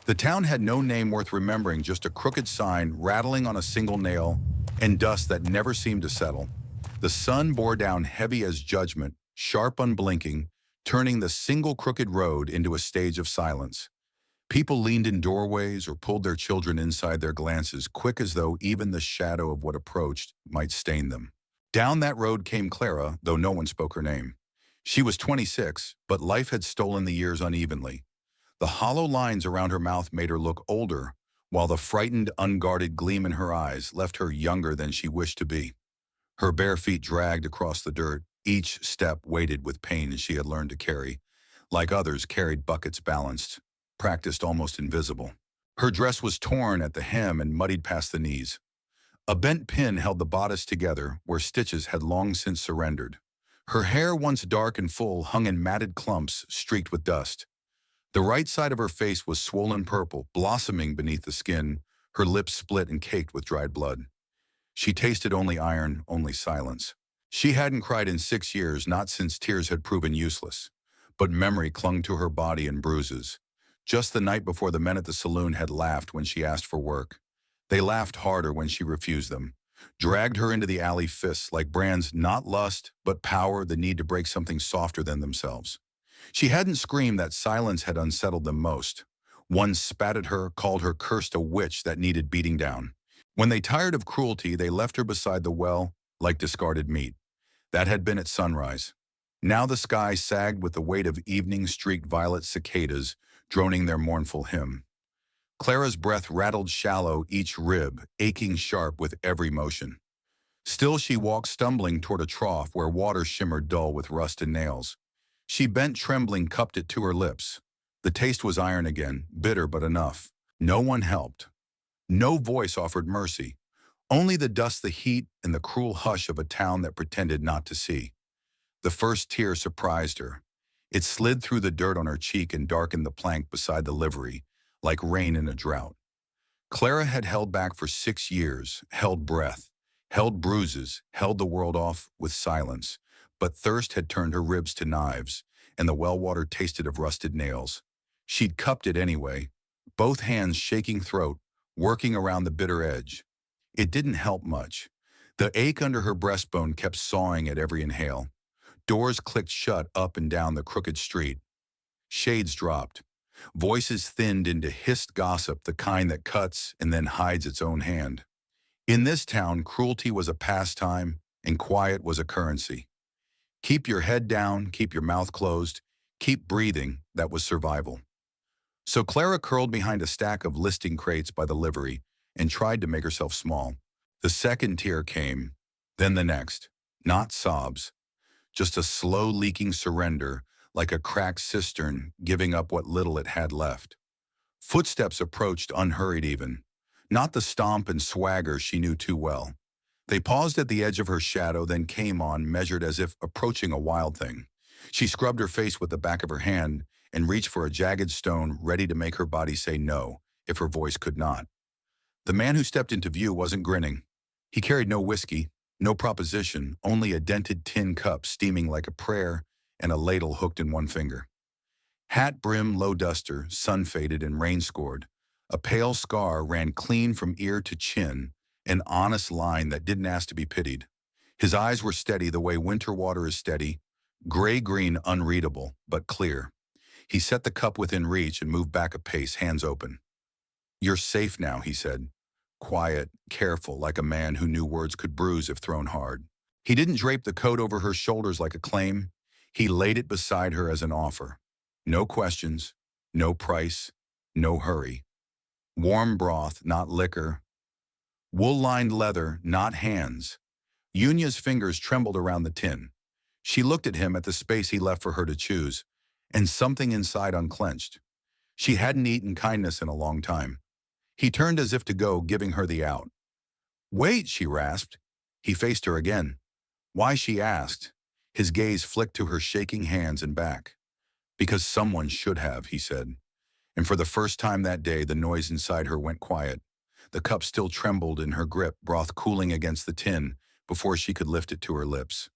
The town had no name worth remembering, just a crooked sign rattling on a single nail and dust that never seemed to settle. The sun bore down heavy as judgment, sharp unblinking, turning the single crooked road into a stage of silence. People leaned in doorways or pulled their children inside their glances, quick as though even the shadow of what approached might stain them. Down that road came Clara, though no one spoke her name. She was 26, but life had stolen the years unevenly. The hollow lines around her mouth made her look older, while the frightened, unguarded gleam in her eyes left her younger than she wished to be. Her bare feet dragged across the dirt, each step weighted with pain she had learned to carry. Like others, carried buckets balanced, practiced almost invisible. Her dress was torn at the hem and muddied past the knees. A bent pin held the bodice together where stitches had long since surrendered. Her hair, once dark and full, hung in matted clumps streaked with dust. The right side of her face was swollen purple, blossoming beneath the skin, her lips split and caked with dried blood. She tasted only iron, only silence. She hadn't cried in 6 years, not since tears had proven useless. But memory clung to her body in bruises. Just the night before, the men at the saloon had laughed when she asked for work. They laughed harder when she refused them, dragged her into the alley, fists like brands, not lust, but power, the need to break something softer than themselves. She hadn't screamed, that silence had unsettled them most. One spat at her, called her cursed, a witch that needed beating down. When they tired of cruelty, they left her beside the well like discarded meat. That had been at sunrise. Now the sky sagged with the weight of evening-streaked violet cicadas droning their mournful hymn. Clara's breath rattled shallow, each rib aching sharp with every motion. Still she walked, stumbling toward a trough where water shimmered dull with rust and nails. She bent, trembling, cupped it to her lips. The taste was iron again, bitter but enough. No one helped. No voice offered mercy. Only the dust, the heat, and the cruel hush of a town that pretended not to see. The first tear surprised her. It slid through the dirt on her cheek and darkened the plank beside the livery, like rain in a drought. Clara had held back for 6 years, held breath, held bruises, held the world off with silence. But thirst had turned her ribs to knives, and the well water tasted of rusted nails. She'd cupped it anyway, both hands shaking throat, working around the bitter edge. It didn't help much. The ache under her breastbone kept sawing at every inhale. Doors clicked shut up and down the crooked street. Shades dropped. Voices thinned into hissed gossip, the kind that cuts and then hides its own hand. In this town, cruelty was a pastime, and quiet was a currency. Keep your head down, keep your mouth closed, keep breathing, that was survival. So Clara curled behind a stack of listing crates by the livery and tried to make herself small. The second tear came, then the next. Not sobs, just a slow leaking surrender, like a cracked cistern giving up what little it had left. Footsteps approached, unhurried even. Not the stomp and swagger she knew too well. They paused at the edge of her shadow, then came on, measured as if approaching a wild thing. She scrubbed her face with the back of her hand and reached for a jagged stone, ready to make her body say no, if her voice could not. The man who stepped into view wasn't grinning. He carried no whiskey, no proposition, only a dented tin cup steaming like a prayer and a ladle hooked in one finger. Hat brim, low duster, sun-faded and rain-scored. A pale scar ran clean from ear to chin, an honest line that didn't ask to be pitied. His eyes were steady the way winter water is steady, gray-green, unreadable, but clear. He set the cup within reach and moved back a pace, hands open. "You're safe now," he said. Quiet, careful, like a man who knew words could bruise if thrown hard. He didn't drape the coat over her shoulders like a claim. He laid it beside her as an offer. No questions, no price, no hurry. Warm broth, not liquor. Wool-lined leather, not hands. Unia's fingers trembled around the tin. She looked at him, at the space he left for her to choose, and something inside unclenched. She hadn't eaten kindness in a long time. He turned as if to go, giving her the out. "Wait," she rasped. He faced her again. Why, she asked. His gaze flicked to her shaking hands and back. "Because someone should have," he said. And for the first time that day, the noise inside her went quiet. The cup still trembled in her grip, broth cooling against the tin before she could lift it to her lips.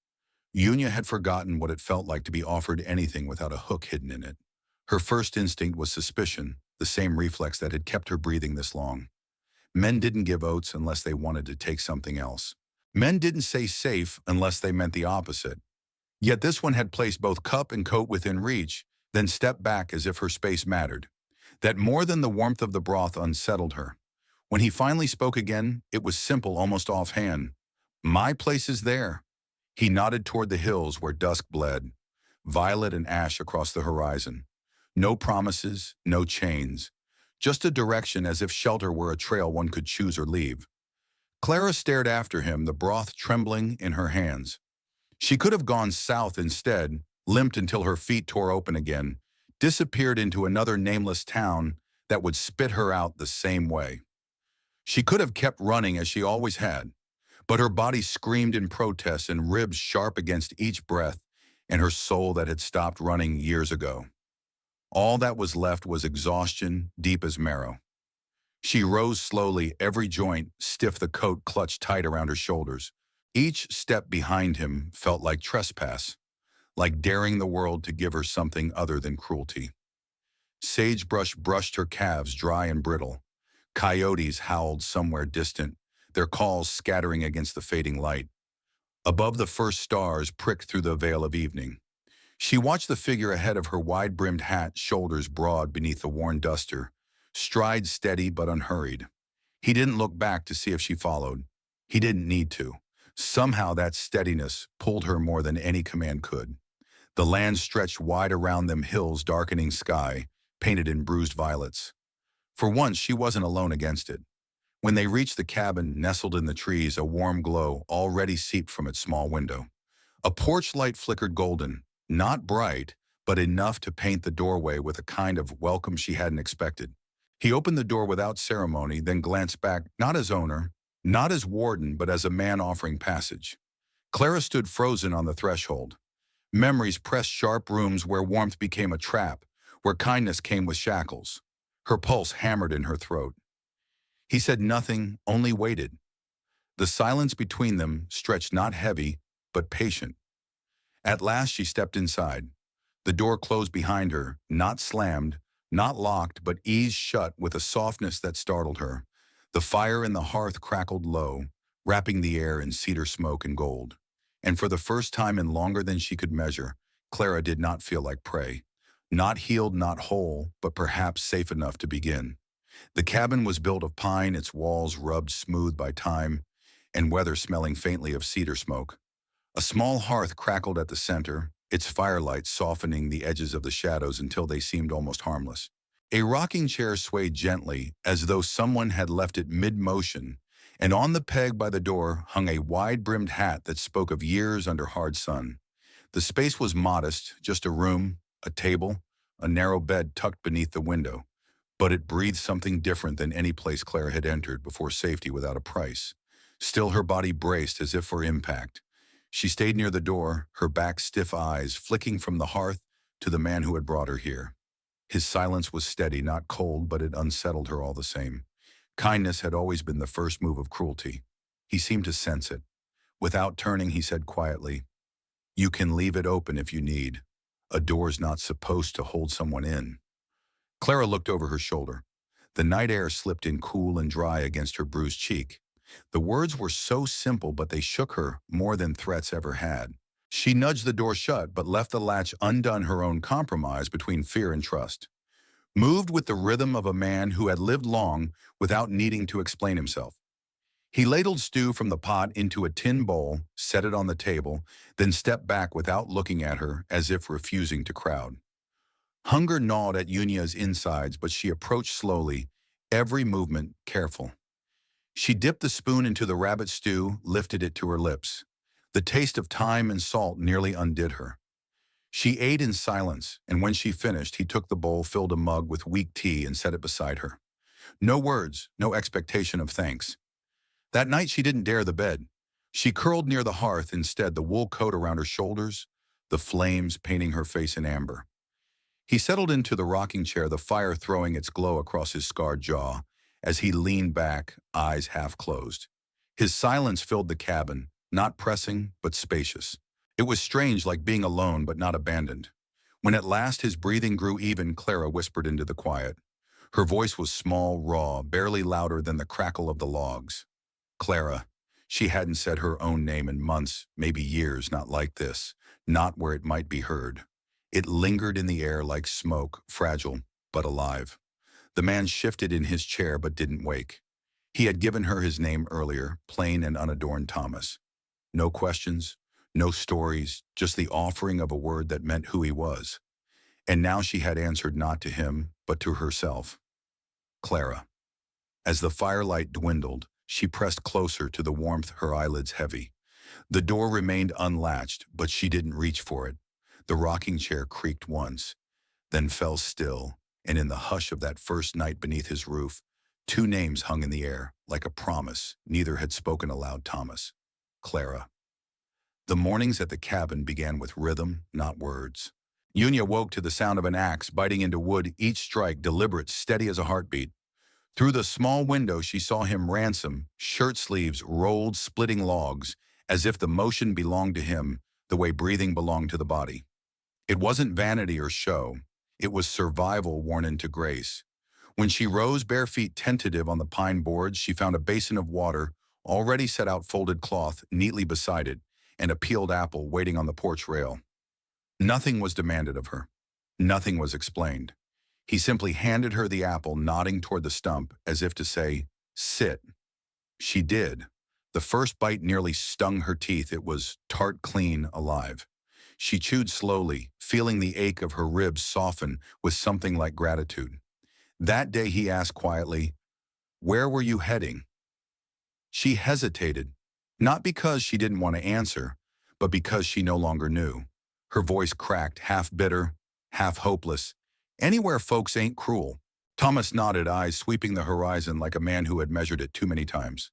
Unia had forgotten what it felt like to be offered anything without a hook hidden in it. Her first instinct was suspicion, the same reflex that had kept her breathing this long. Men didn't give oats unless they wanted to take something else. Men didn't say safe unless they meant the opposite. Yet this one had placed both cup and coat within reach, then stepped back as if her space mattered. That more than the warmth of the broth unsettled her. When he finally spoke again, it was simple, almost offhand. "My place is there." He nodded toward the hills where dusk bled, violet and ash across the horizon. No promises, no chains. Just a direction as if shelter were a trail one could choose or leave. Clara stared after him, the broth trembling in her hands. She could have gone south instead, limped until her feet tore open again, disappeared into another nameless town that would spit her out the same way. She could have kept running as she always had, but her body screamed in protest and ribs sharp against each breath, and her soul that had stopped running years ago. All that was left was exhaustion, deep as marrow. She rose slowly, every joint stiff, the coat clutched tight around her shoulders. Each step behind him felt like trespass, like daring the world to give her something other than cruelty. Sagebrush brushed her calves dry and brittle. Coyotes howled somewhere distant, their calls scattering against the fading light. Above, the first stars pricked through the veil of evening. She watched the figure ahead of her, wide-brimmed hat, shoulders broad beneath the worn duster, stride steady but unhurried. He didn't look back to see if she followed. He didn't need to. Somehow that steadiness pulled her more than any command could. The land stretched wide around them, hills, darkening sky, painted in bruised violets. For once, she wasn't alone against it. When they reached the cabin, nestled in the trees, a warm glow already seeped from its small window. A porch light flickered golden, not bright, but enough to paint the doorway with a kind of welcome she hadn't expected. He opened the door without ceremony, then glanced back, not as owner, not as warden, but as a man offering passage. Clara stood frozen on the threshold. Memories pressed sharp, rooms where warmth became a trap, where kindness came with shackles. Her pulse hammered in her throat. He said nothing, only waited. The silence between them stretched, not heavy, but patient. At last she stepped inside. The door closed behind her, not slammed, not locked, but eased shut with a softness that startled her. The fire in the hearth crackled low, wrapping the air in cedar smoke and gold. And for the first time in longer than she could measure, Clara did not feel like prey. Not healed, not whole, but perhaps safe enough to begin. The cabin was built of pine, its walls rubbed smooth by time, and weather smelling faintly of cedar smoke. A small hearth crackled at the center, its firelight softening the edges of the shadows until they seemed almost harmless. A rocking chair swayed gently, as though someone had left it mid-motion, and on the peg by the door hung a wide-brimmed hat that spoke of years under hard sun. The space was modest, just a room, a table, a narrow bed tucked beneath the window, but it breathed something different than any place Clara had entered before, safety without a price. Still, her body braced as if for impact. She stayed near the door, her back stiff, eyes flicking from the hearth to the man who had brought her here. His silence was steady, not cold, but it unsettled her all the same. Kindness had always been the first move of cruelty. He seemed to sense it. Without turning, he said quietly, "You can leave it open if you need. A door's not supposed to hold someone in." Clara looked over her shoulder. The night air slipped in cool and dry against her bruised cheek. The words were so simple, but they shook her more than threats ever had. She nudged the door shut, but left the latch undone, her own compromise between fear and trust. Moved with the rhythm of a man who had lived long without needing to explain himself. He ladled stew from the pot into a tin bowl, set it on the table, then stepped back without looking at her, as if refusing to crowd. Hunger gnawed at Unia's insides, but she approached slowly, every movement careful. She dipped the spoon into the rabbit stew, lifted it to her lips. The taste of thyme and salt nearly undid her. She ate in silence, and when she finished, he took the bowl, filled a mug with weak tea, and set it beside her. No words, no expectation of thanks. That night she didn't dare the bed. She curled near the hearth instead, the wool coat around her shoulders, the flames painting her face in amber. He settled into the rocking chair, the fire throwing its glow across his scarred jaw, as he leaned back, eyes half closed. His silence filled the cabin, not pressing, but spacious. It was strange, like being alone but not abandoned. When at last his breathing grew even, Clara whispered into the quiet, Her voice was small, raw, barely louder than the crackle of the logs. Clara. She hadn't said her own name in months, maybe years, not like this, not where it might be heard. It lingered in the air like smoke, fragile, but alive. The man shifted in his chair but didn't wake. He had given her his name earlier, plain and unadorned Thomas. No questions, no stories, just the offering of a word that meant who he was. And now she had answered not to him, but to herself. Clara. As the firelight dwindled, she pressed closer to the warmth, her eyelids heavy. The door remained unlatched, but she didn't reach for it. The rocking chair creaked once, then fell still, and in the hush of that first night beneath his roof, two names hung in the air, like a promise. Neither had spoken aloud. Thomas. Clara. The mornings at the cabin began with rhythm, not words. Unia woke to the sound of an axe biting into wood, each strike deliberate, steady as a heartbeat. Through the small window she saw him ransom, shirt sleeves rolled, splitting logs, as if the motion belonged to him, the way breathing belonged to the body. It wasn't vanity or show. It was survival worn into grace. When she rose, bare feet tentative on the pine boards, she found a basin of water, already set out folded cloth, neatly beside it, and a peeled apple waiting on the porch rail. Nothing was demanded of her. Nothing was explained. He simply handed her the apple, nodding toward the stump, as if to say, "Sit." She did. The first bite nearly stung her teeth. It was tart, clean, alive. She chewed slowly, feeling the ache of her ribs soften with something like gratitude. That day he asked quietly, "Where were you heading?" She hesitated, not because she didn't want to answer, but because she no longer knew. Her voice cracked, half bitter, half hopeless. "Anywhere folks ain't cruel." Thomas nodded, eyes sweeping the horizon like a man who had measured it too many times.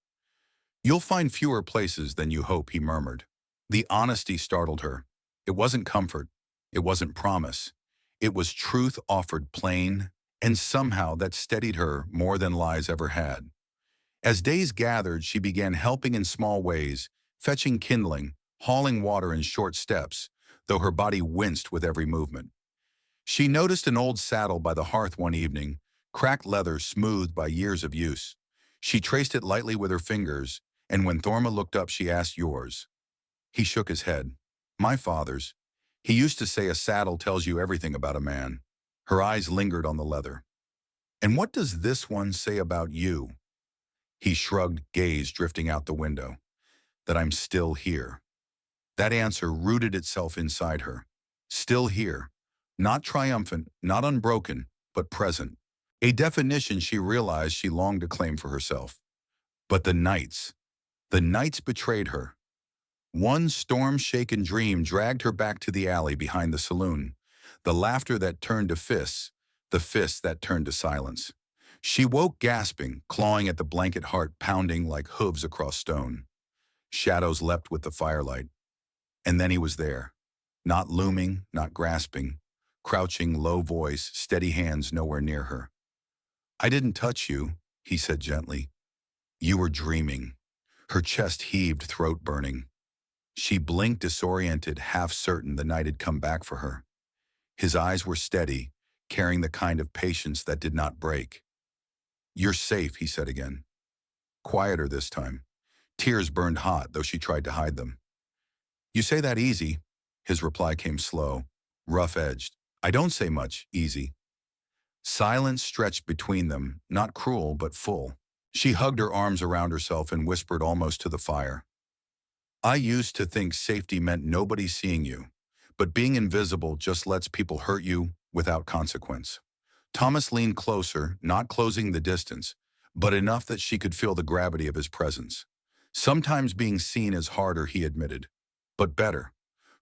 "You'll find fewer places than you hope," he murmured. The honesty startled her. It wasn't comfort. It wasn't promise. It was truth offered plain, and somehow that steadied her more than lies ever had. As days gathered, she began helping in small ways, fetching kindling, hauling water in short steps, though her body winced with every movement. She noticed an old saddle by the hearth one evening, cracked leather smoothed by years of use. She traced it lightly with her fingers, and when Thorma looked up, she asked, "Yours?" He shook his head. "My father's. He used to say a saddle tells you everything about a man." Her eyes lingered on the leather. "And what does this one say about you?" He shrugged, gaze drifting out the window. "That I'm still here." That answer rooted itself inside her. Still here. Not triumphant, not unbroken, but present. A definition she realized she longed to claim for herself. But the nights betrayed her. One storm-shaken dream dragged her back to the alley behind the saloon. The laughter that turned to fists, the fists that turned to silence. She woke gasping, clawing at the blanket, heart pounding like hooves across stone. Shadows leapt with the firelight. And then he was there. Not looming, not grasping. Crouching, low voice, steady hands nowhere near her. "I didn't touch you," he said gently. "You were dreaming." Her chest heaved, throat burning. She blinked, disoriented, half certain the night had come back for her. His eyes were steady, carrying the kind of patience that did not break. "You're safe," he said again. Quieter this time. Tears burned hot, though she tried to hide them. "You say that easy." His reply came slow, rough-edged. "I don't say much, easy." Silence stretched between them, not cruel, but full. She hugged her arms around herself and whispered almost to the fire. "I used to think safety meant nobody seeing you, but being invisible just lets people hurt you without consequence." Thomas leaned closer, not closing the distance, but enough that she could feel the gravity of his presence. Sometimes being seen is harder, he admitted, but better.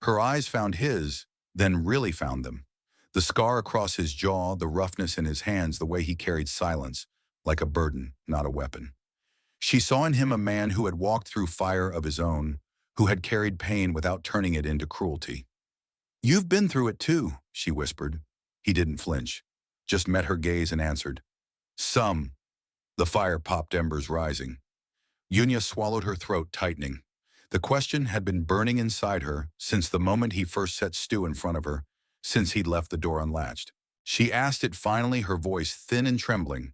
Her eyes found his, then really found them. The scar across his jaw, the roughness in his hands, the way he carried silence, like a burden, not a weapon. She saw in him a man who had walked through fire of his own, who had carried pain without turning it into cruelty. "You've been through it too," she whispered. He didn't flinch, just met her gaze and answered, "Some." The fire popped, embers rising. Yunya swallowed, her throat tightening. The question had been burning inside her since the moment he first set stew in front of her, since he'd left the door unlatched. She asked it finally, her voice thin and trembling.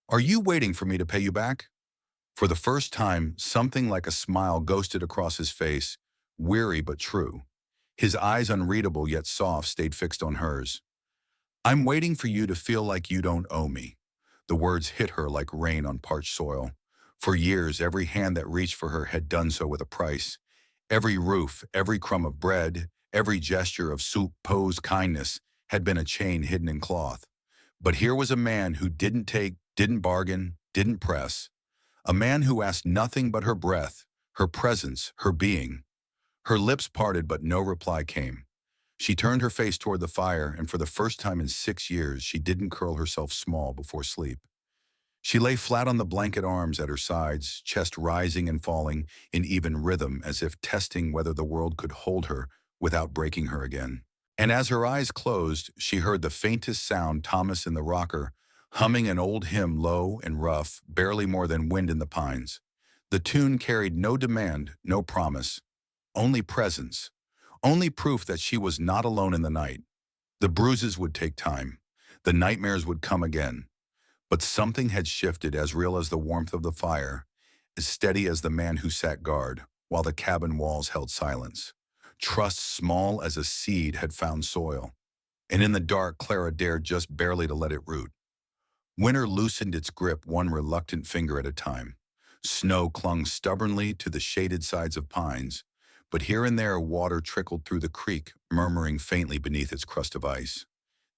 Are you waiting for me to pay you back? For the first time, something like a smile ghosted across his face, weary but true. His eyes, unreadable yet soft, stayed fixed on hers. I'm waiting for you to feel like you don't owe me. The words hit her like rain on parched soil. For years, every hand that reached for her had done so with a price. Every roof, every crumb of bread, every gesture of supposed kindness had been a chain hidden in cloth. But here was a man who didn't take, didn't bargain, didn't press. A man who asked nothing but her breath, her presence, her being. Her lips parted, but no reply came. She turned her face toward the fire, and for the first time in 6 years, she didn't curl herself small before sleep. She lay flat on the blanket, arms at her sides, chest rising and falling in even rhythm, as if testing whether the world could hold her without breaking her again. And as her eyes closed, she heard the faintest sound, Thomas in the rocker, humming an old hymn, low and rough, barely more than wind in the pines. The tune carried no demand, no promise, only presence, only proof that she was not alone in the night. The bruises would take time. The nightmares would come again. But something had shifted, as real as the warmth of the fire, as steady as the man who sat guard, while the cabin walls held silence. Trust, small as a seed, had found soil. And in the dark, Clara dared just barely to let it root. Winter loosened its grip, one reluctant finger at a time. Snow clung stubbornly to the shaded sides of pines, but here and there water trickled through the creek, murmuring faintly beneath its crust of ice.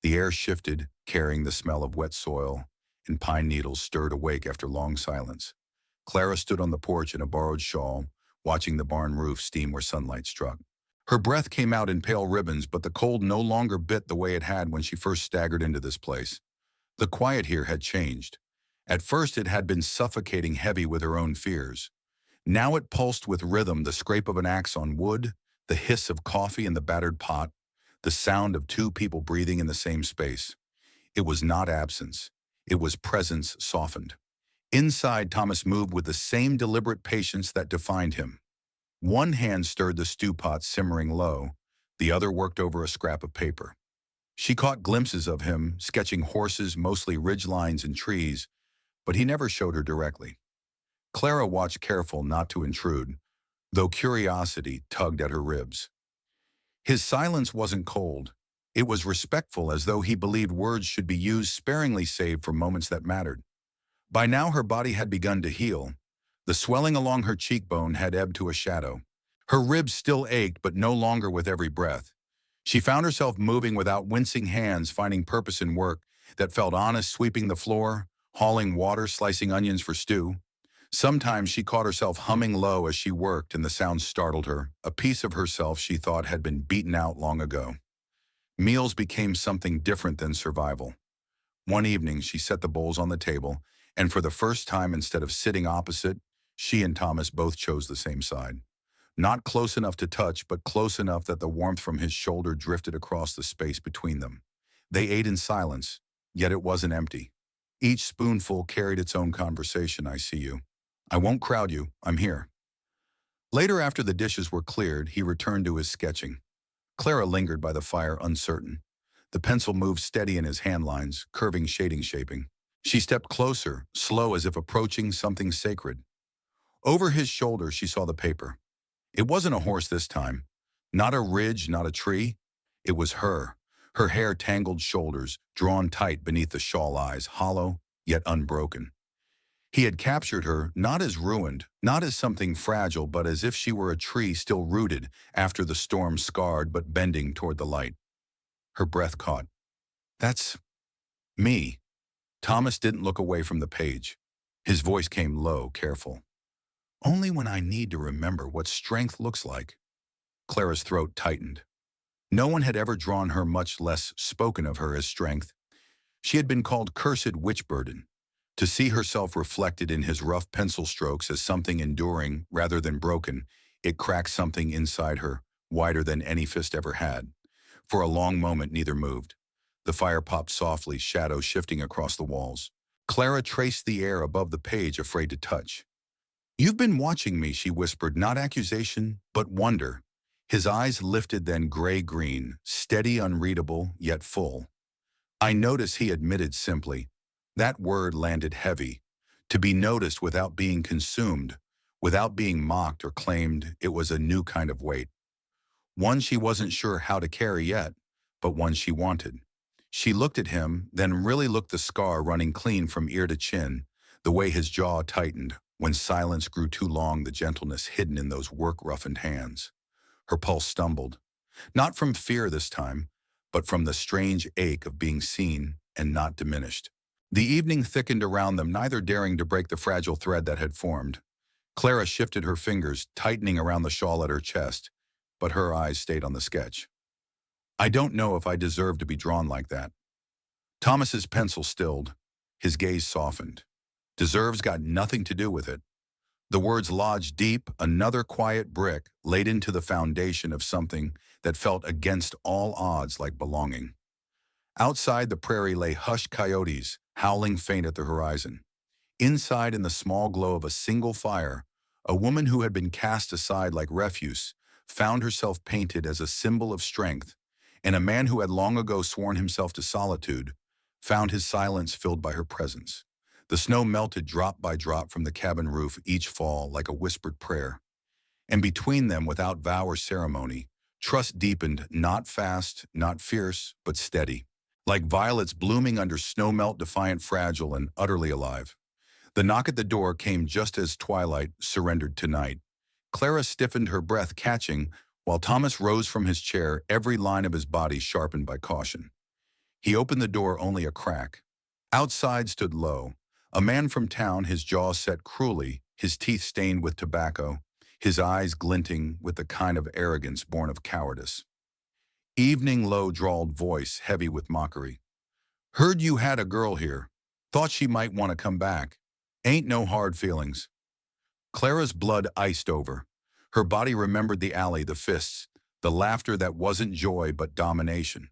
The air shifted, carrying the smell of wet soil, and pine needles stirred awake after long silence. Clara stood on the porch in a borrowed shawl, watching the barn roof steam where sunlight struck. Her breath came out in pale ribbons, but the cold no longer bit the way it had when she first staggered into this place. The quiet here had changed. At first it had been suffocating, heavy with her own fears. Now it pulsed with rhythm, the scrape of an axe on wood, the hiss of coffee in the battered pot, the sound of two people breathing in the same space. It was not absence. It was presence softened. Inside, Thomas moved with the same deliberate patience that defined him. One hand stirred the stew pot simmering low, the other worked over a scrap of paper. She caught glimpses of him, sketching horses, mostly ridgelines and trees, but he never showed her directly. Clara watched, careful not to intrude, though curiosity tugged at her ribs. His silence wasn't cold. It was respectful, as though he believed words should be used sparingly, save for moments that mattered. By now her body had begun to heal. The swelling along her cheekbone had ebbed to a shadow. Her ribs still ached, but no longer with every breath. She found herself moving without wincing hands, finding purpose in work that felt honest, sweeping the floor, hauling water, slicing onions for stew. Sometimes she caught herself humming low as she worked, and the sound startled her, a piece of herself she thought had been beaten out long ago. Meals became something different than survival. One evening, she set the bowls on the table, and for the first time, instead of sitting opposite, she and Thomas both chose the same side. Not close enough to touch, but close enough that the warmth from his shoulder drifted across the space between them. They ate in silence, yet it wasn't empty. Each spoonful carried its own conversation. I see you. I won't crowd you. I'm here. Later, after the dishes were cleared, he returned to his sketching. Clara lingered by the fire, uncertain. The pencil moved steady in his hand lines, curving, shading, shaping. She stepped closer, slow, as if approaching something sacred. Over his shoulder, she saw the paper. It wasn't a horse this time. Not a ridge, not a tree. It was her. Her hair, tangled shoulders, drawn tight beneath the shawl, eyes hollow, yet unbroken. He had captured her, not as ruined, not as something fragile, but as if she were a tree still rooted after the storm, scarred but bending toward the light. Her breath caught. That's me. Thomas didn't look away from the page. His voice came low, careful. Only when I need to remember what strength looks like. Clara's throat tightened. No one had ever drawn her, much less spoken of her, as strength. She had been called cursed witch burden. To see herself reflected in his rough pencil strokes as something enduring rather than broken, it cracked something inside her, wider than any fist ever had. For a long moment, neither moved. The fire popped softly, shadows shifting across the walls. Clara traced the air above the page, afraid to touch. You've been watching me, she whispered, not accusation, but wonder. His eyes lifted, then gray-green, steady, unreadable, yet full. I notice he admitted simply. That word landed heavy. To be noticed without being consumed, without being mocked or claimed, it was a new kind of weight. One she wasn't sure how to carry yet, but one she wanted. She looked at him, then really looked the scar running clean from ear to chin, the way his jaw tightened, when silence grew too long, the gentleness hidden in those work-roughened hands. Her pulse stumbled, not from fear this time, but from the strange ache of being seen and not diminished. The evening thickened around them, neither daring to break the fragile thread that had formed. Clara shifted her fingers, tightening around the shawl at her chest, but her eyes stayed on the sketch. I don't know if I deserve to be drawn like that. Thomas's pencil stilled. His gaze softened. Deserves got nothing to do with it. The words lodged deep, another quiet brick laid into the foundation of something that felt against all odds like belonging. Outside the prairie lay hushed coyotes, howling faint at the horizon. Inside, in the small glow of a single fire, a woman who had been cast aside like refuse found herself painted as a symbol of strength, and a man who had long ago sworn himself to solitude found his silence filled by her presence. The snow melted drop by drop from the cabin roof each fall like a whispered prayer. And between them, without vow or ceremony, trust deepened, not fast, not fierce, but steady. Like violets blooming under snow melt, defiant, fragile, and utterly alive. The knock at the door came just as twilight surrendered to night. Clara stiffened, her breath catching, while Thomas rose from his chair, every line of his body sharpened by caution. He opened the door only a crack. Outside stood Lowe, a man from town, his jaw set cruelly, his teeth stained with tobacco, his eyes glinting with the kind of arrogance born of cowardice. Evening, Lowe drawled, voice heavy with mockery. Heard you had a girl here. Thought she might want to come back. Ain't no hard feelings. Clara's blood iced over. Her body remembered the alley, the fists, the laughter that wasn't joy but domination.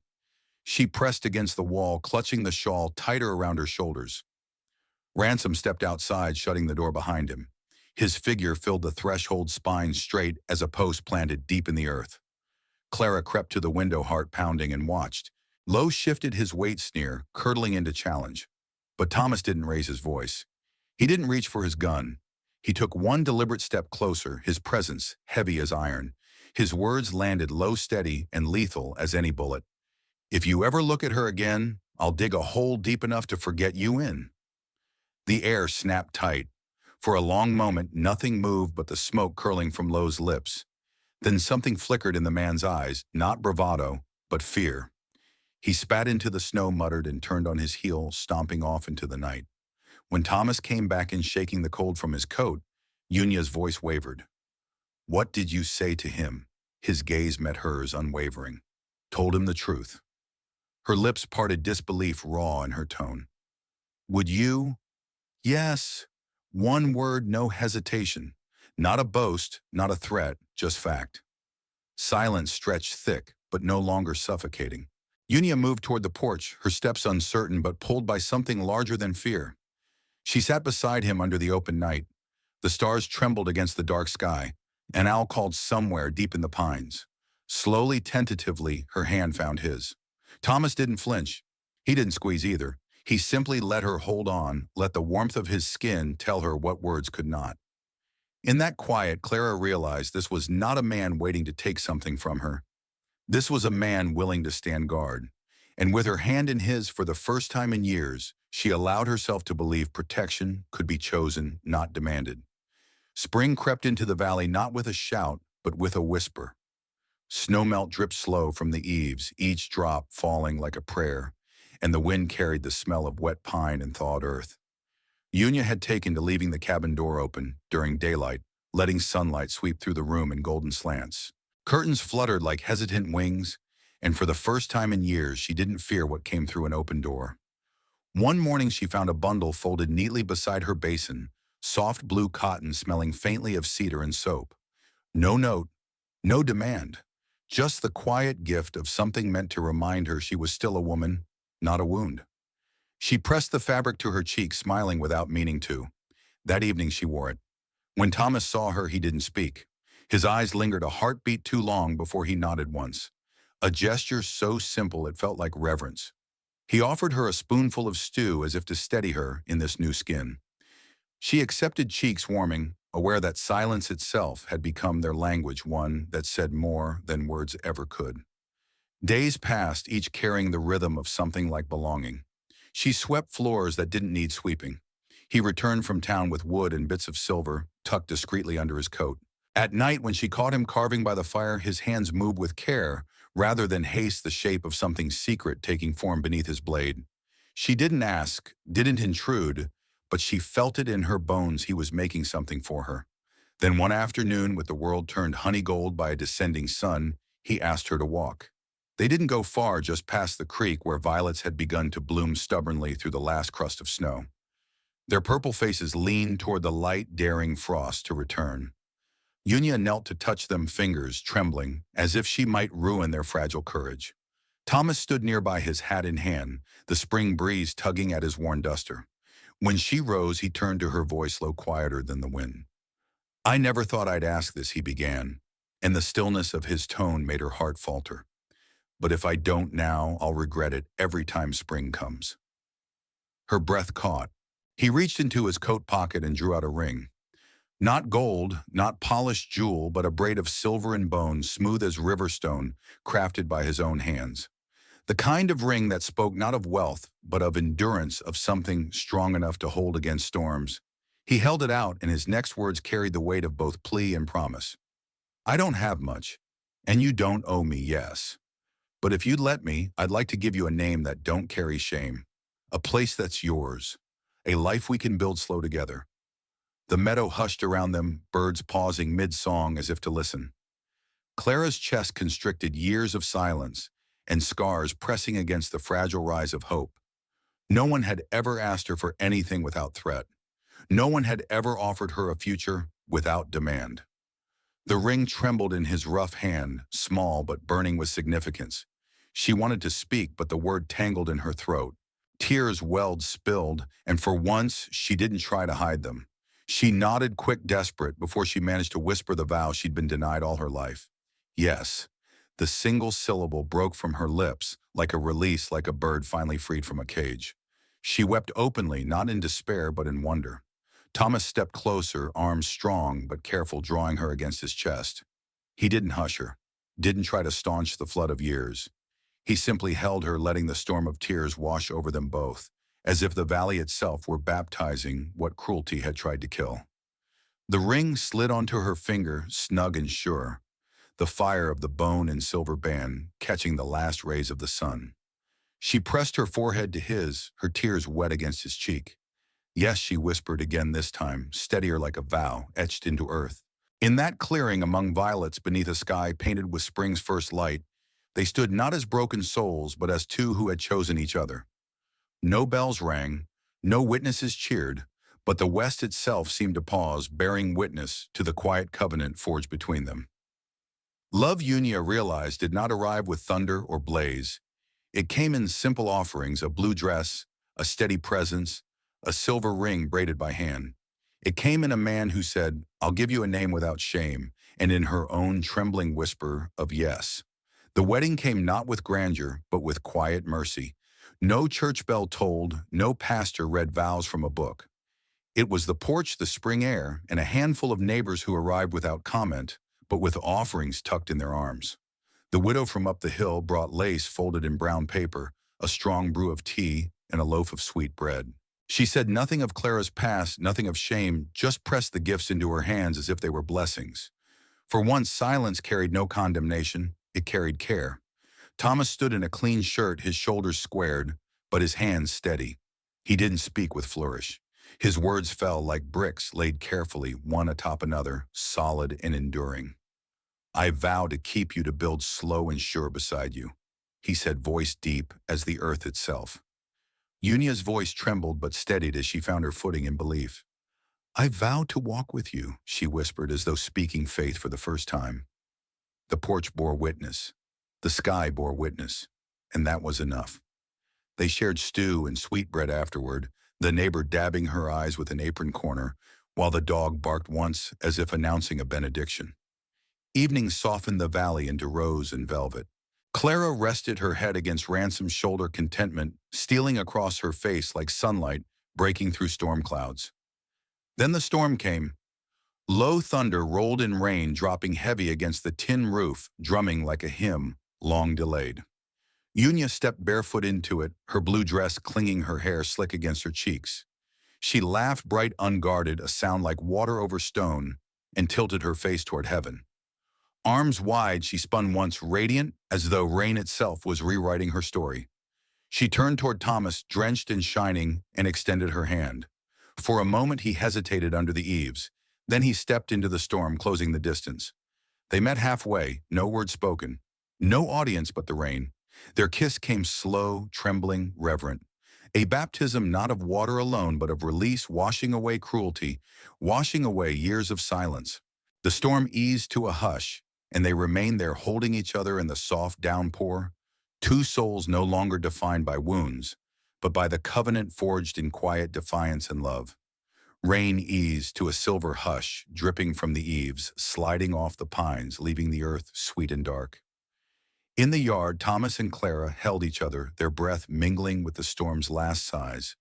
She pressed against the wall, clutching the shawl tighter around her shoulders. Ransom stepped outside, shutting the door behind him. His figure filled the threshold, spine straight as a post planted deep in the earth. Clara crept to the window, heart pounding, and watched. Lowe shifted his weight, sneer, curdling into challenge. But Thomas didn't raise his voice. He didn't reach for his gun. He took one deliberate step closer, his presence heavy as iron. His words landed low, steady, and lethal as any bullet. If you ever look at her again, I'll dig a hole deep enough to forget you in. The air snapped tight. For a long moment, nothing moved but the smoke curling from Lowe's lips. Then something flickered in the man's eyes, not bravado, but fear. He spat into the snow, muttered, and turned on his heel, stomping off into the night. When Thomas came back in, shaking the cold from his coat, Unia's voice wavered. What did you say to him? His gaze met hers, unwavering. Told him the truth. Her lips parted, disbelief raw in her tone. Would you? Yes. One word, no hesitation. Not a boast, not a threat, just fact. Silence stretched thick, but no longer suffocating. Unia moved toward the porch, her steps uncertain but pulled by something larger than fear. She sat beside him under the open night. The stars trembled against the dark sky. An owl called somewhere deep in the pines. Slowly, tentatively, her hand found his. Thomas didn't flinch. He didn't squeeze either. He simply let her hold on, let the warmth of his skin tell her what words could not. In that quiet, Clara realized this was not a man waiting to take something from her. This was a man willing to stand guard. And with her hand in his for the first time in years, she allowed herself to believe protection could be chosen, not demanded. Spring crept into the valley, not with a shout, but with a whisper. Snowmelt dripped slow from the eaves, each drop falling like a prayer, and the wind carried the smell of wet pine and thawed earth. Unia had taken to leaving the cabin door open during daylight, letting sunlight sweep through the room in golden slants. Curtains fluttered like hesitant wings, and for the first time in years, she didn't fear what came through an open door. One morning, she found a bundle folded neatly beside her basin, soft blue cotton smelling faintly of cedar and soap. No note, no demand, just the quiet gift of something meant to remind her she was still a woman, not a wound. She pressed the fabric to her cheek, smiling without meaning to. That evening she wore it. When Thomas saw her, he didn't speak. His eyes lingered a heartbeat too long before he nodded once. A gesture so simple it felt like reverence. He offered her a spoonful of stew as if to steady her in this new skin. She accepted, cheeks warming, aware that silence itself had become their language, one that said more than words ever could. Days passed, each carrying the rhythm of something like belonging. She swept floors that didn't need sweeping. He returned from town with wood and bits of silver tucked discreetly under his coat. At night, when she caught him carving by the fire, his hands moved with care rather than haste, the shape of something secret taking form beneath his blade. She didn't ask, didn't intrude, but she felt it in her bones he was making something for her. Then one afternoon, with the world turned honey gold by a descending sun, he asked her to walk. They didn't go far, just past the creek where violets had begun to bloom stubbornly through the last crust of snow. Their purple faces leaned toward the light, daring frost to return. Unia knelt to touch them, fingers trembling, as if she might ruin their fragile courage. Thomas stood nearby, his hat in hand, the spring breeze tugging at his worn duster. When she rose, he turned to her, voice low, quieter than the wind. "I never thought I'd ask this," he began, and the stillness of his tone made her heart falter. "But if I don't now, I'll regret it every time spring comes." Her breath caught. He reached into his coat pocket and drew out a ring. Not gold, not polished jewel, but a braid of silver and bone, smooth as river stone, crafted by his own hands. The kind of ring that spoke not of wealth, but of endurance, of something strong enough to hold against storms. He held it out, and his next words carried the weight of both plea and promise. "I don't have much, and you don't owe me, yes. But if you'd let me, I'd like to give you a name that don't carry shame. A place that's yours. A life we can build slow together." The meadow hushed around them, birds pausing mid-song as if to listen. Clara's chest constricted, years of silence, and scars pressing against the fragile rise of hope. No one had ever asked her for anything without threat. No one had ever offered her a future without demand. The ring trembled in his rough hand, small but burning with significance. She wanted to speak, but the word tangled in her throat. Tears welled, spilled, and for once she didn't try to hide them. She nodded, quick, desperate, before she managed to whisper the vow she'd been denied all her life. Yes. The single syllable broke from her lips, like a release, like a bird finally freed from a cage. She wept openly, not in despair, but in wonder. Thomas stepped closer, arms strong but careful, drawing her against his chest. He didn't hush her, didn't try to staunch the flood of years. He simply held her, letting the storm of tears wash over them both, as if the valley itself were baptizing what cruelty had tried to kill. The ring slid onto her finger, snug and sure, the fire of the bone and silver band catching the last rays of the sun. She pressed her forehead to his, her tears wet against his cheek. "Yes," she whispered again, this time, steadier, like a vow, etched into earth. In that clearing among violets beneath a sky painted with spring's first light, they stood not as broken souls, but as two who had chosen each other. No bells rang, no witnesses cheered, but the West itself seemed to pause, bearing witness to the quiet covenant forged between them. Love, Unia realized, did not arrive with thunder or blaze. It came in simple offerings: a blue dress, a steady presence, a silver ring braided by hand. It came in a man who said, "I'll give you a name without shame," and in her own trembling whisper of yes. The wedding came not with grandeur, but with quiet mercy. No church bell tolled, no pastor read vows from a book. It was the porch, the spring air, and a handful of neighbors who arrived without comment, but with offerings tucked in their arms. The widow from up the hill brought lace folded in brown paper, a strong brew of tea, and a loaf of sweet bread. She said nothing of Clara's past, nothing of shame, just pressed the gifts into her hands as if they were blessings. For once, silence carried no condemnation, it carried care. Thomas stood in a clean shirt, his shoulders squared, but his hands steady. He didn't speak with flourish. His words fell like bricks laid carefully, one atop another, solid and enduring. "I vow to keep you, to build slow and sure beside you," he said, voice deep as the earth itself. Unia's voice trembled but steadied as she found her footing in belief. "I vow to walk with you," she whispered, as though speaking faith for the first time. The porch bore witness. The sky bore witness. And that was enough. They shared stew and sweetbread afterward, the neighbor dabbing her eyes with an apron corner, while the dog barked once as if announcing a benediction. Evening softened the valley into rose and velvet. Clara rested her head against Ransom's shoulder, contentment stealing across her face like sunlight breaking through storm clouds. Then the storm came. Low thunder rolled in rain, dropping heavy against the tin roof, drumming like a hymn, long delayed. Unia stepped barefoot into it, her blue dress clinging, her hair slick against her cheeks. She laughed, bright, unguarded, a sound like water over stone, and tilted her face toward heaven. Arms wide, she spun once, radiant, as though rain itself was rewriting her story. She turned toward Thomas, drenched and shining, and extended her hand. For a moment he hesitated under the eaves. Then he stepped into the storm, closing the distance. They met halfway, no word spoken. No audience but the rain. Their kiss came slow, trembling, reverent. A baptism not of water alone, but of release, washing away cruelty, washing away years of silence. The storm eased to a hush, and they remained there holding each other in the soft downpour, two souls no longer defined by wounds, but by the covenant forged in quiet defiance and love. Rain eased to a silver hush, dripping from the eaves, sliding off the pines, leaving the earth sweet and dark. In the yard, Thomas and Clara held each other, their breath mingling with the storm's last sighs.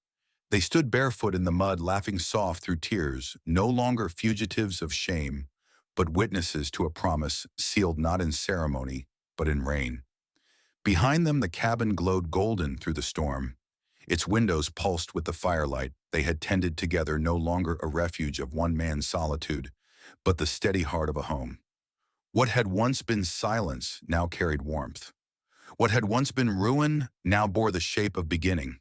They stood barefoot in the mud, laughing soft through tears, no longer fugitives of shame, but witnesses to a promise sealed not in ceremony, but in rain. Behind them, the cabin glowed golden through the storm. Its windows pulsed with the firelight they had tended together, no longer a refuge of one man's solitude, but the steady heart of a home. What had once been silence now carried warmth. What had once been ruin now bore the shape of beginning.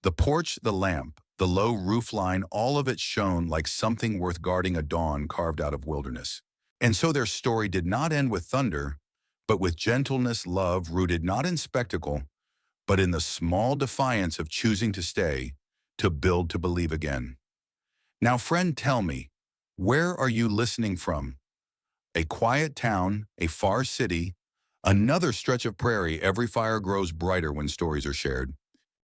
The porch, the lamp, the low roofline, all of it shone like something worth guarding, a dawn carved out of wilderness. And so their story did not end with thunder, but with gentleness, love rooted not in spectacle, but in the small defiance of choosing to stay, to build, to believe again. Now, friend, tell me, where are you listening from? A quiet town, a far city, another stretch of prairie. Every fire grows brighter when stories are shared.